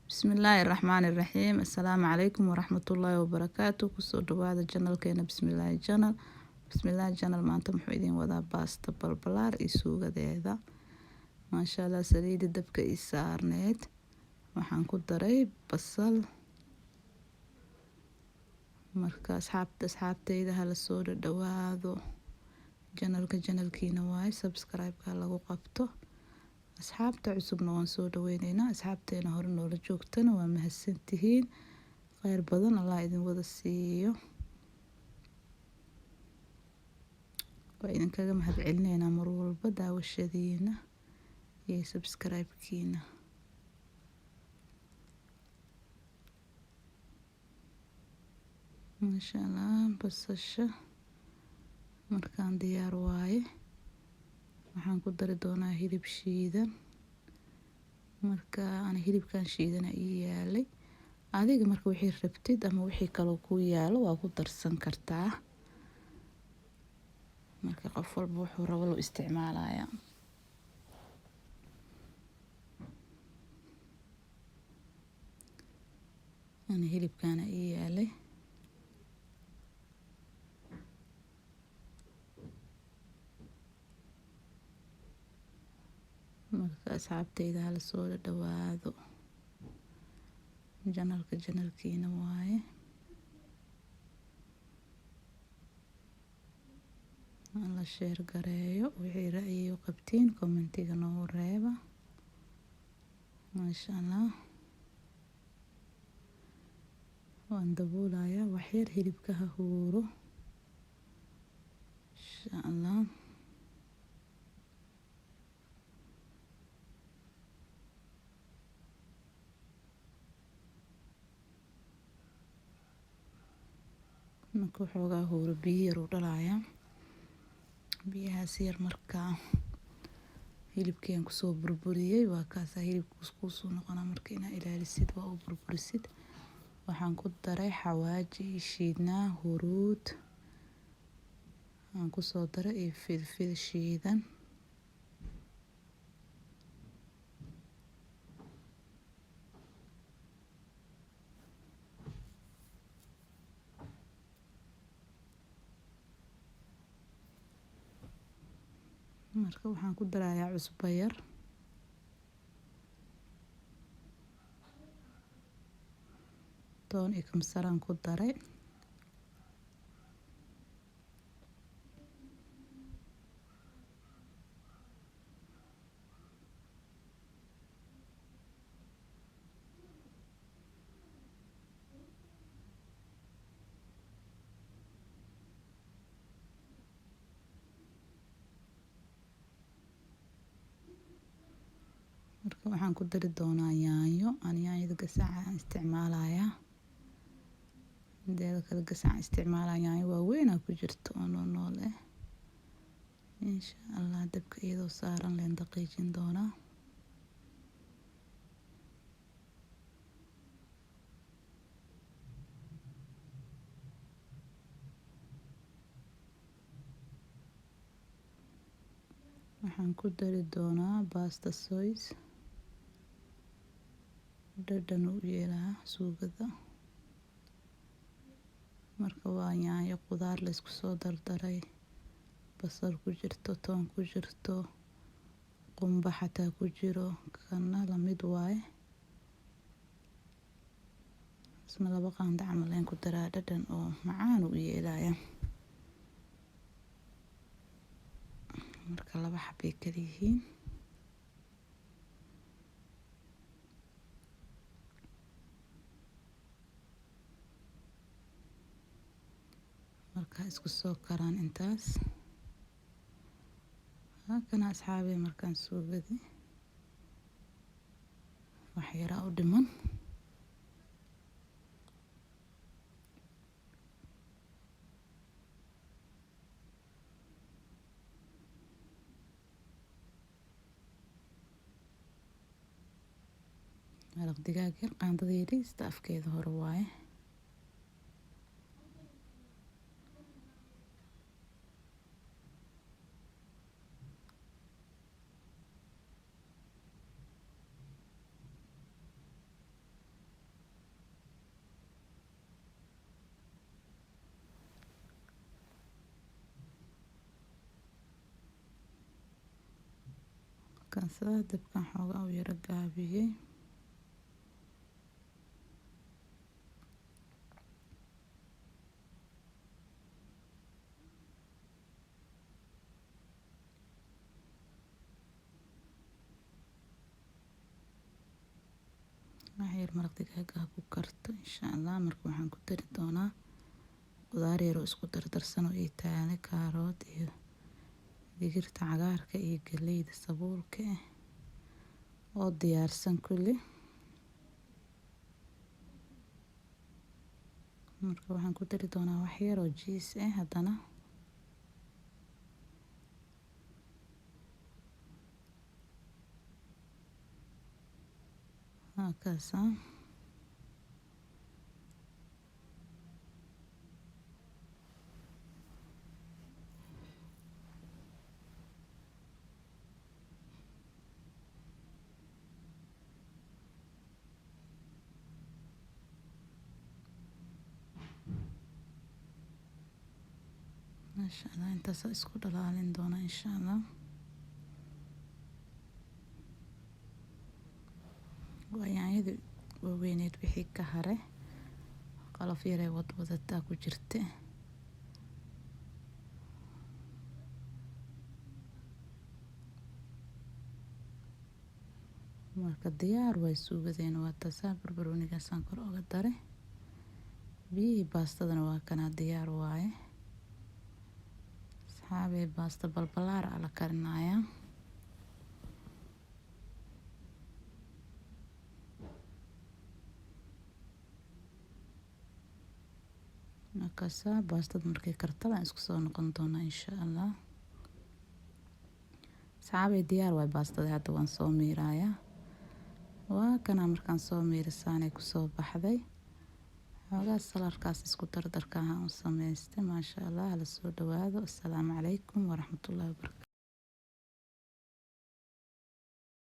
Bismillaahi Raxmaani Raxiim. Assalaamu calaykum waraxmatullaahi wabarakaatu. Kusoo dhawaada janalkeena Bismillaahi Janal. Bismillaahi Janal maanta muxuu idiin wadaa baasta balbalaar iyo suugadeeda. Maasha Allah, saliida dabka ii saarneed. Waxaan ku daray basal. Marka asxaabteyda hala soo dhawaado. Janalkiina waaye subscribe-ka lagu qabto. Asxaabta cusubna waan soo dhaweyneynaa. Asxaabteena hore noola joogtana waa mahadsantihiin. Khayr badan Allah idin wada siiyo. Waa idinkaga mahadcelineynaa mar walba daawashadiina iyo subscribe-kiina. Maasha Allah, basasha markaan diyaar waaye. Waxaan ku dari doonaa hilib shiidan. Marka aan hilibkan shiidana ii yaalay. Adiga marka wixii rabtid ama wixii kaloo ku yaalo waa ku darsan kartaa. Marka qof walba wuxuu rabo loo isticmaalaya. Ana hilibkana ii yaalay. Marka asxaabteyda hala soo dhawaado. Janalkiina waaye. La share gareeyo wixii ra'yiga qabtiin commentiga noo reeba. Maasha Allah. Waan daboolayaa wax yar hilibka ha huuro. Insha Allah. Marka waxoogaa huuro biyo yar u dhalaaya. Biyahaas yar markaa hilibkeen kusoo burburiyey waa kaasa hilibku kusoo noqonaa marka inaa ilaalisid waa u burburisid. Waxaan ku daray xawaaji shiidnaa huruud. Aan ku soo daray iyo filfil shiidan. Marka waxaan ku darayaa cusbo yar. Toon iyo kamsaraan ku daray. Marka waxaan ku dari doonaa yaanyo. Yaanyada gasacaan isticmaalayaa. Deeda kale gasacaan isticmaalaya yaanyo waaweyn ku jirto oo nool eh. Insha Allah dabka iyadoo saaran leen daqiijin doonaa. Waxaan ku dari doonaa pasta sauce. Dhadhan u yeelaa suugada. Marka waa yaanyo qudaar la isku soo dardaray. Basal ku jirto, toon ku jirto, qumba xataa ku jiro, kana la mid waaye. Isma laba qaando camal leen ku daraa dhadhan oo macaan u yeelaya. Marka laba xabay kala yihiin. Marka isku soo karaan intaas. Kana asxaabey markaan suugadi. Wax yara u dhiman. Maraq digaag yar qaandadeedii afkeeda hore waaye. kaasa dabkan xoogaa u yara gaabiyey. waxyar maraq digaaga ku karto insha Allah. marka waxaan ku dari doonaa qudaar yar oo isku dardarsan oo ay tahay kaarood iyo digirta cagaarka iyo galleyda sabuulka oo diyaarsan kulli. marka waxaan ku dari doonaa waxyar oo jiis haddana kaasa masha Allah. intaas isku dhalaalin doona insha Allah. yaanyada waaweyneed wixii ka haray qolof yar ee wadwadataa ku jirta. marka diyaar way suugadeen. waa tasaa barbaroonigaasaan kor uga daray. biyihii baastadana waa kana diyaar waaye. asxaabey baasta balbalaar ala karinayaa. markaasa baastada markay karto aan isku soo noqon doonaa insha Allah. asxaabey diyaar waay baastada. hadda waan soo miirayaa. waa kana markaan soo miirisaanay kusoo baxday. xoogaa salarkaas isku dardarka ahaan u samaystay. maasha Allah. la soo dhawaado. assalaamu calaykum waraxmatullaahi wabarakaatu.